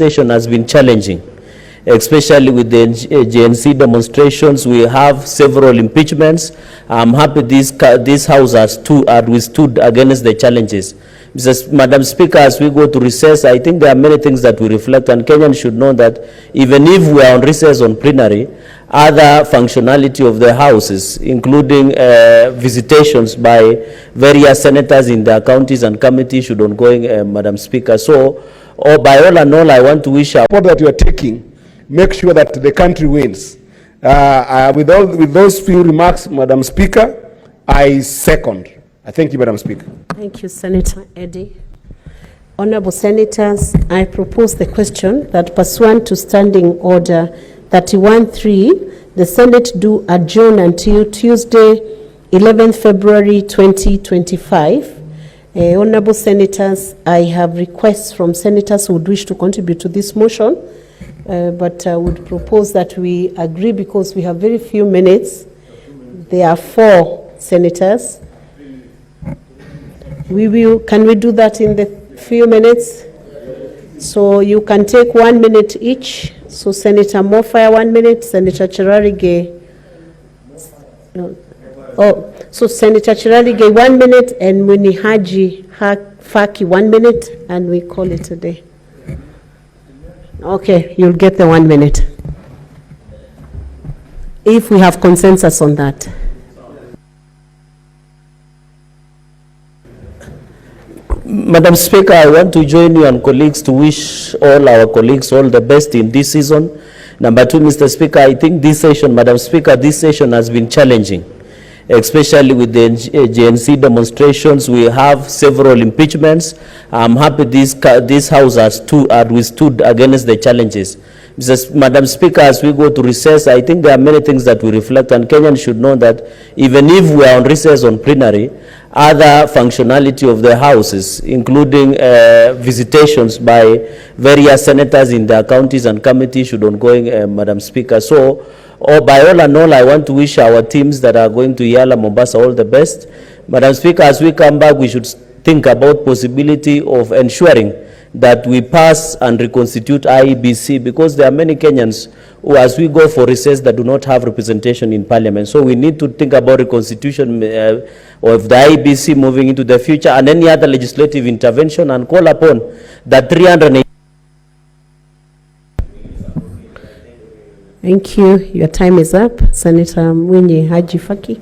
session has been challenging, especially with the GNC demonstrations. We have several impeachments. I'm happy this House has withstood against the challenges. Madam Speaker, as we go to recess, I think there are many things that we reflect, and Kenyans should know that even if we are on recess on plenary, other functionality of the houses, including visitations by various senators in their counties and committees, should ongoing, Madam Speaker. So, by all and all, I want to wish what that you are taking, make sure that the country wins. With those few remarks, Madam Speaker, I second. I thank you, Madam Speaker. Thank you, Senator Eddie. Honorable Senators, I propose the question that pursuant to Standing Order 31.3, the Senate do adjourn until Tuesday, 11th February 2025. Honorable Senators, I have requests from senators who would wish to contribute to this motion, but I would propose that we agree because we have very few minutes. There are 4 senators. Can we do that in the few minutes? So you can take 1 minute each. So Senator Mofaya 1 minute, Senator Cherarige. So Senator Cherarige 1 minute and Munihaji Faki 1 minute, and we call it a day. Okay, you'll get the 1 minute. If we have consensus on that. Madam Speaker, I want to join you and colleagues to wish all our colleagues all the best in this season. Number 2, Mr. Speaker, I think this session, Madam Speaker, this session has been challenging, especially with the GNC demonstrations. We have several impeachments. I'm happy this House has withstood against the challenges. Madam Speaker, as we go to recess, I think there are many things that we reflect, and Kenyans should know that even if we are on recess on plenary, other functionality of the houses, including visitations by various senators in their counties and committees, should ongoing, Madam Speaker. So, by all and all, I want to wish our teams that are going to Yala, Mombasa, all the best. Madam Speaker, as we come back, we should think about possibility of ensuring that we pass and reconstitute IEBC, because there are many Kenyans who, as we go for recess, that do not have representation in Parliament. So we need to think about reconstitution of the IEBC moving into the future, and any other legislative intervention, and call upon that 380. Thank you. Your time is up. Senator Mwenye Haji Faki.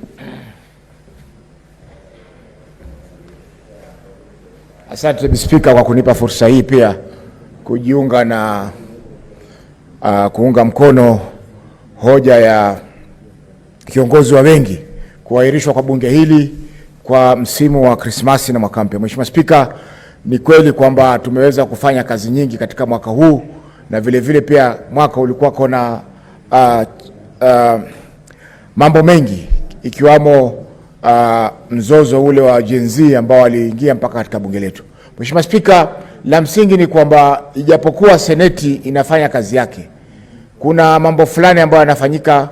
Asante Speaker kwa kunipa fursa hii pia kujiunga na kuunga mkono hoja ya kiongozi wa wengi kuahirishwa kwa bunge hili kwa msimu wa Krismasi na mwaka mpya. Mheshimiwa Speaker, ni kweli kwamba tumeweza kufanya kazi nyingi katika mwaka huu, na vile vile pia mwaka ulikuwa kona mambo mengi, ikiwamo mzozo ule wa Gen Z ambao waliingia mpaka katika bunge letu. Mheshimiwa Speaker, la msingi ni kwamba ijapokuwa Seneti inafanya kazi yake, kuna mambo fulani ambayo yanafanyika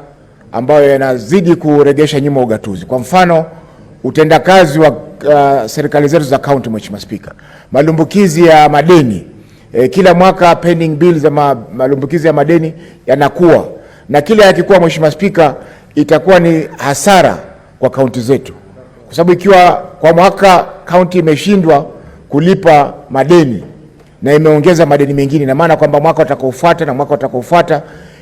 ambayo yanazidi kuregesha nyuma ugatuzi. Kwa mfano, utendakazi wa serikali zetu za county. Mheshimiwa Speaker, malumbukizi ya madeni, kila mwaka pending bills za malumbukizi ya madeni yanakuwa, na kila yakikuwa, Mheshimiwa Speaker, itakuwa ni hasara kwa kaunti zetu, kwa sababu ikiwa kwa mwaka kaunti imeshindwa kulipa madeni na imeongeza madeni mengine, na maana kwamba mwaka utakaofuata na mwaka utakaofuata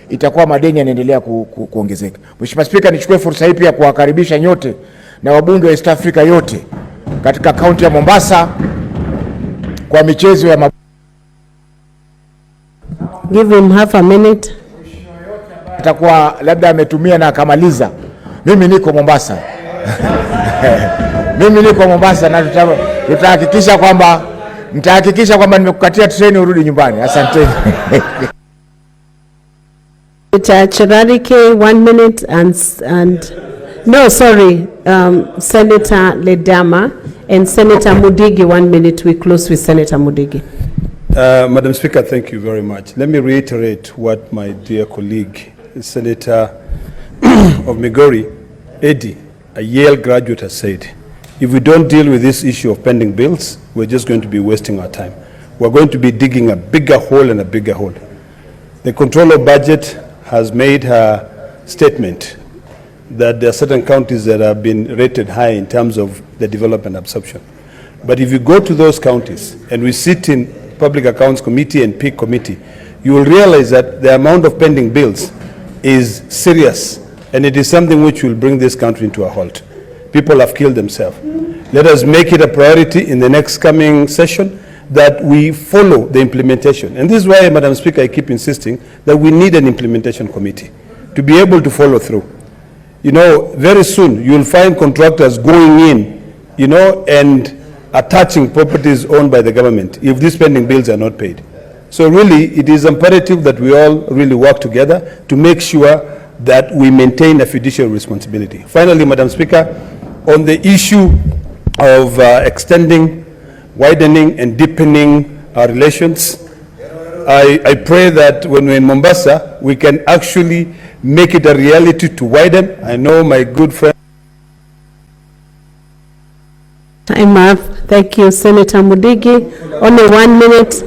itakuwa madeni yanaendelea kuongezeka. Mheshimiwa Speaker, nichukue fursa hii pia kuwakaribisha nyote na wabunge wa East Africa yote katika kaunti ya Mombasa kwa michezo ya Give him half a minute. Atakuwa labda ametumia na akamaliza. Mimi niko Mombasa. Mimi niko Mombasa, na tutahakikisha kwamba nimekukatia treni urudi nyumbani. Asante. Cherarike 1 minute and no, sorry, Senator Ledama and Senator Mudigi 1 minute. We close with Senator Mudigi. Madam Speaker, thank you very much. Let me reiterate what my dear colleague, Senator of Migori, Eddie, a Yale graduate, has said. If we don't deal with this issue of pending bills, we're just going to be wasting our time. we're going to be digging a bigger hole and a bigger hole. The Controller of Budget has made her statement that there are certain counties that have been rated high in terms of the development absorption. But if you go to those counties, and we sit in Public Accounts Committee and PIC Committee, you will realize that the amount of pending bills is serious, and it is something which will bring this country into a halt. People have killed themselves. Let us make it a priority in the next coming session that we follow the implementation. And this is why, Madam Speaker, I keep insisting that we need an implementation committee to be able to follow through. You know, very soon you will find contractors going in, you know, and attaching properties owned by the government if these pending bills are not paid. So really, it is imperative that we all really work together to make sure that we maintain a fiduciary responsibility. Finally, Madam Speaker, on the issue of extending, widening and deepening our relations, I pray that when we're in Mombasa, we can actually make it a reality to widen. I know my good friend. Time up. Thank you, Senator Mudigi. Only 1 minute.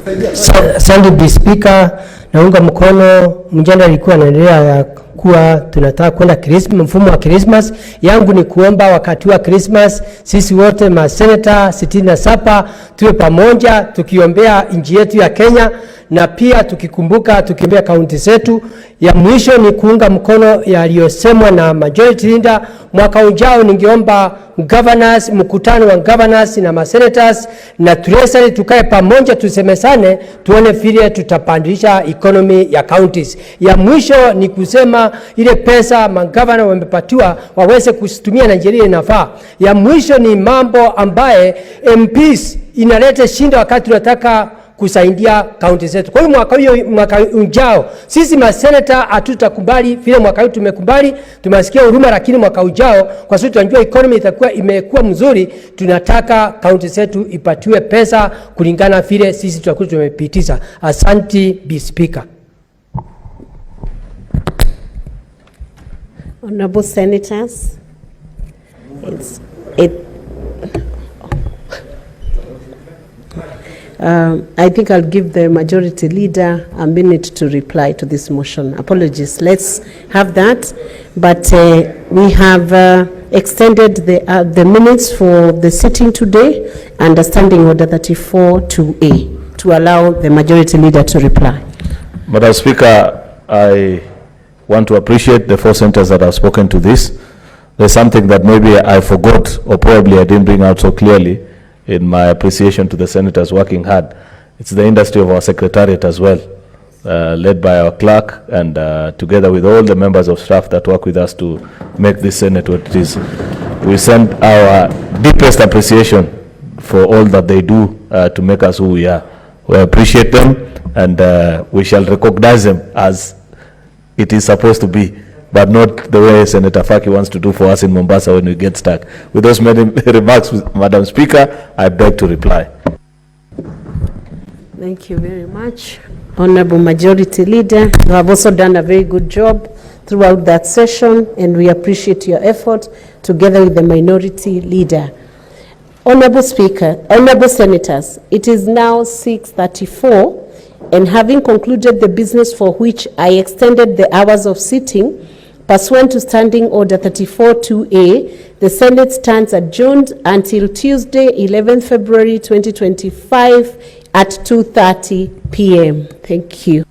Asante Speaker, naunga mkono mjadala alikuwa anaendelea ya kuwa tunataka kwenda mfumo wa Christmas. Yangu ni kuomba wakati wa Christmas sisi wote maseneta 67 tuwe pamoja tukiombea nchi yetu ya Kenya, na pia tukiombea kaunti zetu. Ya mwisho ni kuunga mkono yaliyosemwa na majority leader. Mwaka ujao ningeomba governors, mkutano wa governors na masenators na treasury tukae pamoja, tusemesane tuone vile tutapandisha economy ya counties. Ya mwisho ni kusema ile pesa magavana wamepatiwa waweze kutumia na njia inafaa. Ya mwisho ni mambo ambaye MPs inaleta shinda wakati tunataka kusaidia kaunti zetu. Kwa hiyo mwaka ujao sisi maseneta hatutakubali vile mwaka huu tumekubali, tumesikia huruma, lakini mwaka ujao kwa sababu tunajua economy itakuwa imekuwa mzuri, tunataka kaunti zetu ipatiwe pesa kulingana vile sisi tutakuwa tumepitisha. Asante Speaker. Honorable Senators, I think I'll give the majority leader a minute to reply to this motion. Apologies. Let's have that. But we have extended the minutes for the sitting today under Standing Order 34-2A to allow the majority leader to reply. Madam Speaker, I want to appreciate the 4 senators that have spoken to this. There's something that maybe I forgot or probably I didn't bring out so clearly in my appreciation to the senators working hard. It's the industry of our secretariat as well, led by our clerk and together with all the members of staff that work with us to make this Senate what it is. We send our deepest appreciation for all that they do to make us who we are. We appreciate them, and we shall recognize them as it is supposed to be, but not the way Senator Faki wants to do for us in Mombasa when we get stuck. With those many remarks, Madam Speaker, I beg to reply. Thank you very much. Honorable Majority Leader, you have also done a very good job throughout that session, and we appreciate your effort together with the Minority Leader. Honorable Speaker, Honorable Senators, it is now 6:34, and having concluded the business for which I extended the hours of sitting, pursuant to Standing Order 34-2A, the Senate stands adjourned until Tuesday, 11 February 2025 at 2:30 p.m. Thank you.